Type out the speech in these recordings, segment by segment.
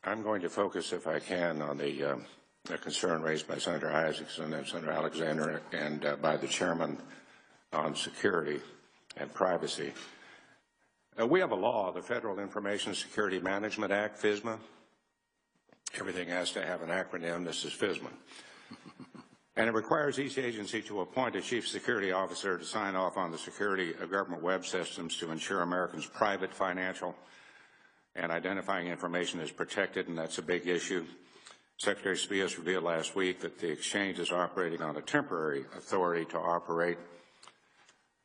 I'm going to focus, if I can, on the concern raised by Senator Isaacson and Senator Alexander and by the chairman on security and privacy. We have a law, the Federal Information Security Management Act, FISMA. Everything has to have an acronym. This is FISMA. And it requires each agency to appoint a chief security officer to sign off on the security of government web systems to ensure Americans' private, financial, and identifying information is protected, and that's a big issue. Secretary Spies revealed last week that the exchange is operating on a temporary authority to operate.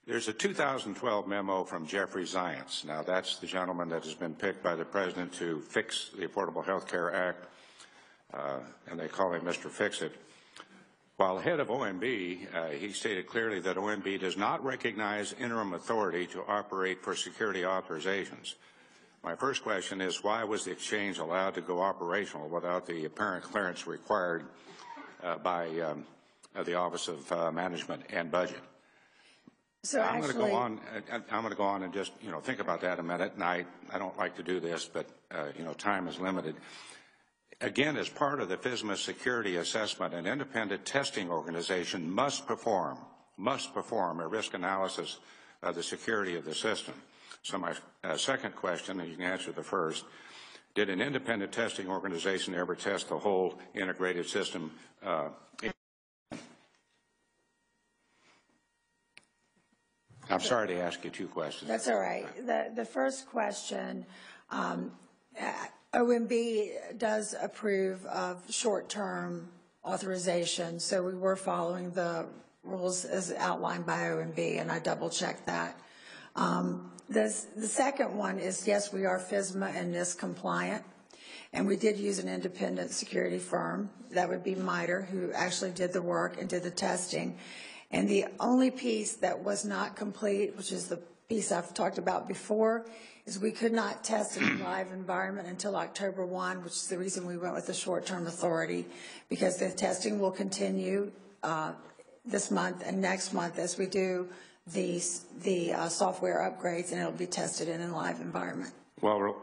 There's a 2012 memo from Jeffrey Zients. Now, that's the gentleman that has been picked by the President to fix the Affordable Health Care Act, and they call him Mr. Fix-It. While head of OMB, he stated clearly that OMB does not recognize interim authority to operate for security authorizations. My first question is, why was the exchange allowed to go operational without the apparent clearance required by the Office of Management and Budget? So I'm going to go on and just, think about that a minute. And I don't like to do this, but, time is limited. Again, as part of the FISMA security assessment, an independent testing organization must perform a risk analysis of the security of the system. So my second question, and you can answer the first, did an independent testing organization ever test the whole integrated system? I'm sorry to ask you two questions. That's all right. The first question, OMB does approve of short-term authorization, so we were following the rules as outlined by OMB, and I double-checked that. The second one is, yes, we are FISMA and NIST compliant, and we did use an independent security firm. That would be MITRE, who actually did the work and did the testing. And the only piece that was not complete, which is the piece I've talked about before, is we could not test in a live environment until October 1, which is the reason we went with the short-term authority, because the testing will continue this month and next month as we do the software upgrades, and it'll be tested in a live environment. Well,